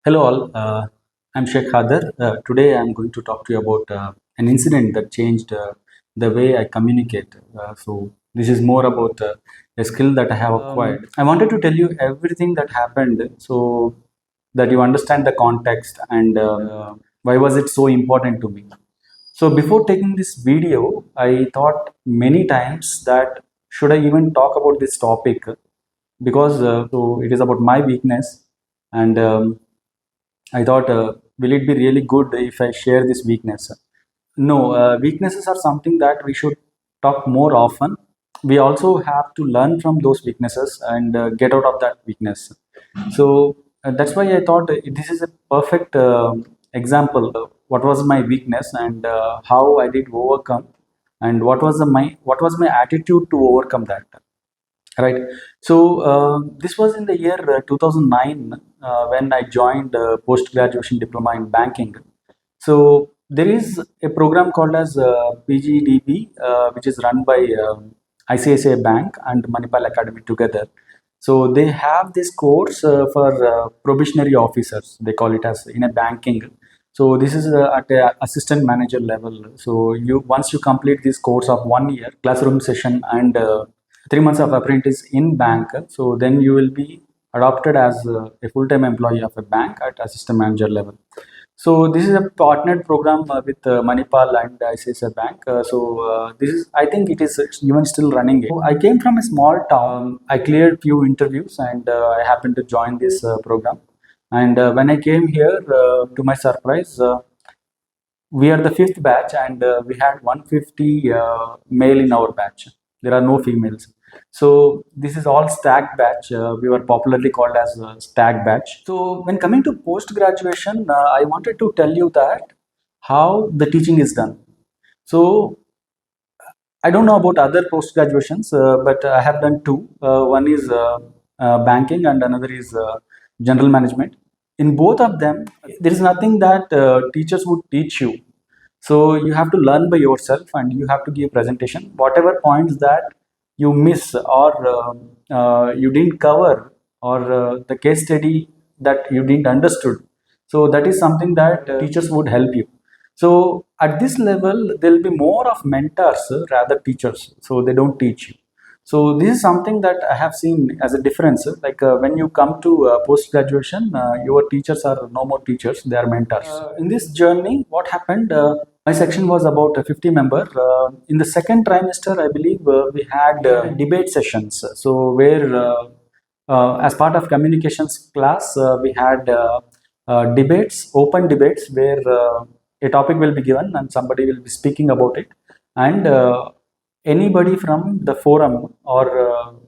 Hello all, I'm Sheikh Hadar. Today I'm going to talk to you about an incident that changed the way I communicate. This is more about a skill that I have acquired. I wanted to tell you everything that happened so that you understand the context and why was it so important to me. So before taking this video, I thought many times that should I even talk about this topic because it is about my weakness and I thought, will it be really good if I share this weakness? No, weaknesses are something that we should talk more often. We also have to learn from those weaknesses and get out of that weakness. That's why I thought this is a perfect example. What was my weakness and how I did overcome, and what was my attitude to overcome that. Right. This was in the year 2009 when I joined post graduation diploma in banking. So there is a program called as PGDB, which is run by ICICI Bank and Manipal Academy together. So they have this course for probationary officers. They call it as in a banking. So this is at a assistant manager level. So you once you complete this course of 1 year classroom session and 3 months of apprentice in bank, so then you will be adopted as a full-time employee of a bank at assistant manager level. So this is a partnered program with Manipal and ICICI Bank. This is, I think, it is even still running. So I came from a small town. I cleared few interviews and I happened to join this program. And when I came here, to my surprise, we are the fifth batch, and we had 150 male in our batch. There are no females. So this is all stack batch. We were popularly called as stack batch. So when coming to post graduation, I wanted to tell you that how the teaching is done. So I don't know about other post graduations, but I have done two. One is banking, and another is general management. In both of them, there is nothing that teachers would teach you. So you have to learn by yourself, and you have to give presentation. Whatever points that you miss or you didn't cover, or the case study that you didn't understood. So that is something that teachers would help you. So at this level, there will be more of mentors rather teachers. So they don't teach you. So this is something that I have seen as a difference. Like when you come to post graduation, your teachers are no more teachers; they are mentors. In this journey, what happened? My section was about 50 member. In the second trimester, I believe we had debate sessions. So where, as part of communications class, we had debates, open debates, where a topic will be given and somebody will be speaking about it, and anybody from the forum or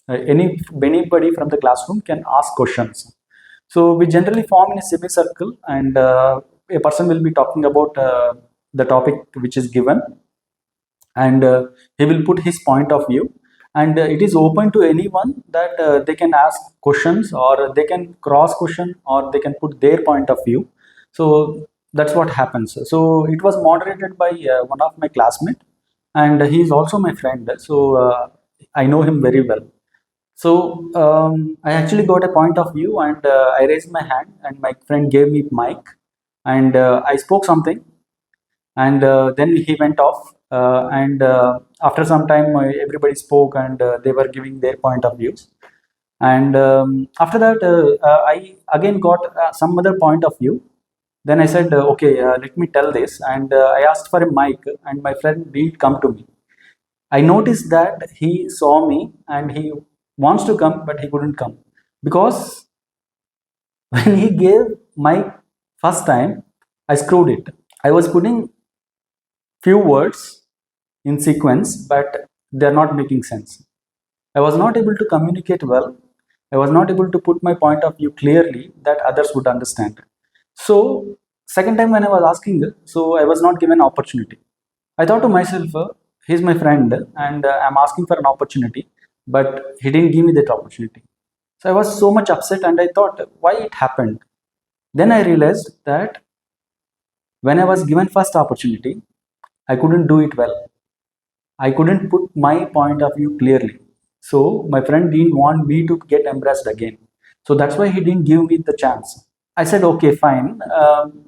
anybody from the classroom can ask questions. So we generally form in a semicircle, and a person will be talking about the topic which is given, and he will put his point of view, and it is open to anyone that they can ask questions, or they can cross question, or they can put their point of view. So that's what happens. So it was moderated by one of my classmates, and he is also my friend. So I know him very well. So I actually got a point of view, and I raised my hand, and my friend gave me mic, and I spoke something, and then he went off. And After some time, everybody spoke, and they were giving their point of views. And after that, I again got some other point of view. Then I said, okay, let me tell this, and I asked for a mic, and my friend didn't come to me. I noticed that he saw me and he wants to come, but he couldn't come because when he gave my first time, I screwed it. I was putting few words in sequence, but they're not making sense. I was not able to communicate well. I was not able to put my point of view clearly that others would understand. So, second time when I was asking, so I was not given opportunity. I thought to myself, he's my friend, and I'm asking for an opportunity, but he didn't give me that opportunity. So I was so much upset, and I thought, why it happened? Then I realized that when I was given first opportunity, I couldn't do it well. I couldn't put my point of view clearly. So my friend didn't want me to get embarrassed again. So that's why he didn't give me the chance. I said, okay, fine.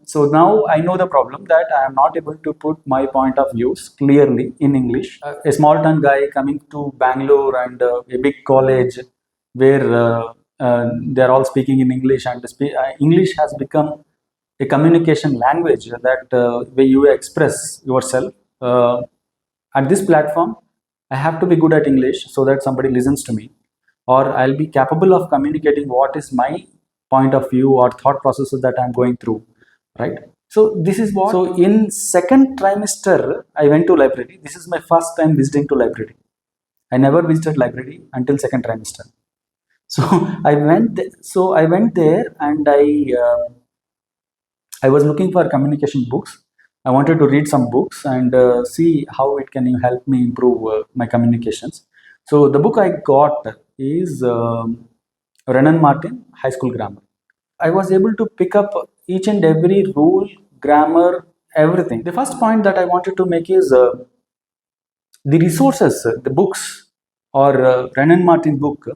So now I know the problem that I am not able to put my point of views clearly in English. A small town guy coming to Bangalore and a big college where they're all speaking in English, and English has become a communication language that where you express yourself. At this platform, I have to be good at English so that somebody listens to me, or I'll be capable of communicating what is my point of view or thought processes that I'm going through, right? So this is what. So in second trimester, I went to library. This is my first time visiting to library. I never visited library until second trimester. So I went there and I was looking for communication books. I wanted to read some books and see how it can help me improve my communications. So the book I got is Renan Martin High School Grammar. I was able to pick up each and every rule, grammar, everything. The first point that I wanted to make is the resources, the books, or Renan Martin book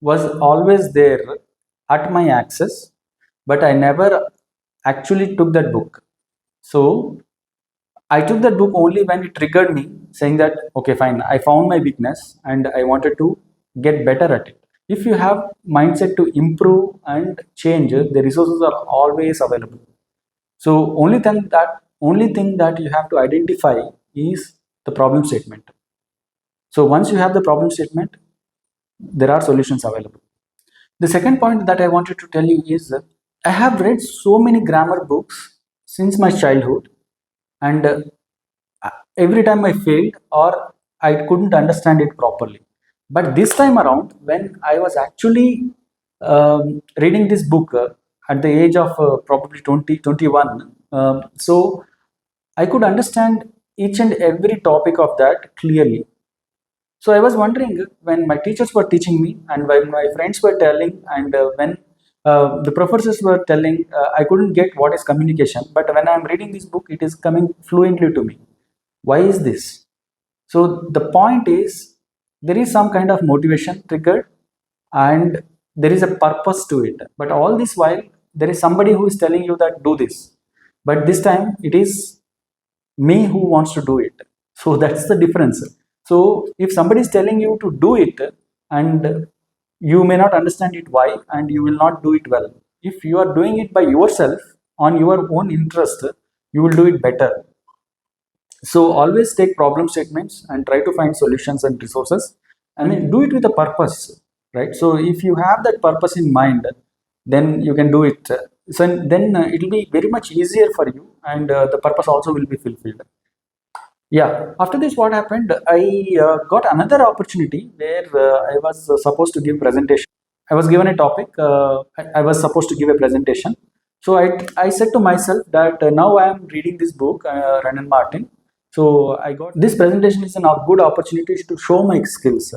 was always there at my access, but I never actually took that book. So I took that book only when it triggered me, saying that, okay, fine, I found my weakness and I wanted to get better at it. If you have mindset to improve and change, the resources are always available. So only thing that you have to identify is the problem statement. So once you have the problem statement, there are solutions available. The second point that I wanted to tell you is that I have read so many grammar books since my childhood, and every time I failed or I couldn't understand it properly. But this time around, when I was actually reading this book at the age of probably 20, 21, so I could understand each and every topic of that clearly. So I was wondering when my teachers were teaching me and when my friends were telling and when the professors were telling, I couldn't get what is communication. But when I'm reading this book, it is coming fluently to me. Why is this? So the point is there is some kind of motivation triggered and there is a purpose to it. But all this while there is somebody who is telling you that do this. But this time it is me who wants to do it. So that's the difference. So if somebody is telling you to do it and you may not understand it why and you will not do it well. If you are doing it by yourself on your own interest, you will do it better. So always take problem statements and try to find solutions and resources. I mean, do it with a purpose, right? So if you have that purpose in mind, then you can do it. So then it will be very much easier for you, and the purpose also will be fulfilled. Yeah. After this, what happened? I got another opportunity where I was supposed to give presentation. I was given a topic. I was supposed to give a presentation. So I said to myself that now I am reading this book, Renan Martin. So I got this presentation is a good opportunity to show my skills.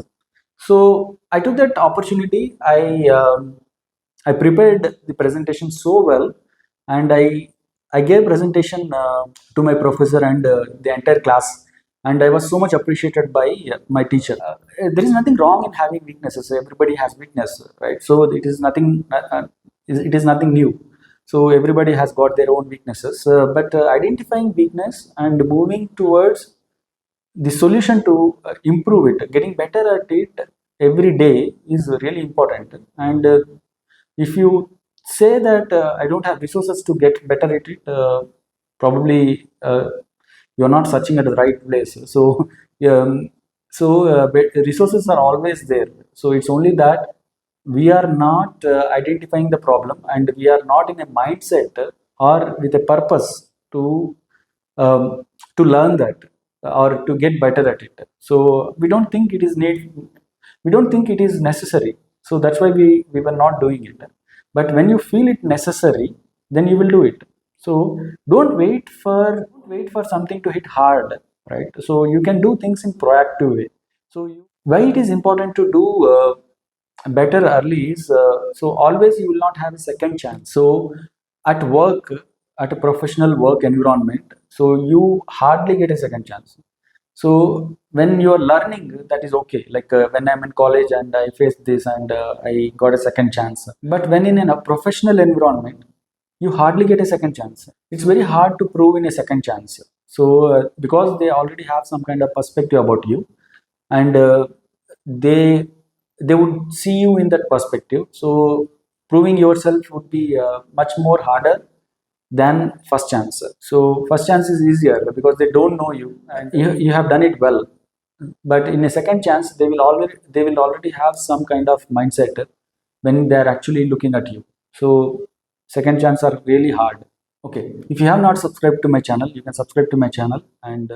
So I took that opportunity. I prepared the presentation so well, and I gave presentation to my professor and the entire class, and I was so much appreciated by my teacher. There is nothing wrong in having weaknesses. Everybody has weakness, right? So it is nothing new. So everybody has got their own weaknesses, but identifying weakness and moving towards the solution to improve it, getting better at it every day is really important. And if you say that I don't have resources to get better at it, probably you're not searching at the right place. So, um, resources are always there. So it's only that we are not identifying the problem and we are not in a mindset or with a purpose um, to learn that or to get better at it. So we don't think it is necessary. So that's why we were not doing it. But when you feel it necessary, then you will do it. So don't wait for something to hit hard, right? So you can do things in proactive way. So why it is important to do better early is so always you will not have a second chance. So at work, at a professional work environment, so you hardly get a second chance. So when you are learning, that is okay. Like when I'm in college and I faced this and I got a second chance. But when in a professional environment, you hardly get a second chance. It's very hard to prove in a second chance. So because they already have some kind of perspective about you, and they they would see you in that perspective. So proving yourself would be much more harder than first chance. So first chance is easier because they don't know you and you have done it well. But in a second chance, they will already have some kind of mindset when they are actually looking at you. So second chance are really hard. Okay, if you have not subscribed to my channel, you can subscribe to my channel, and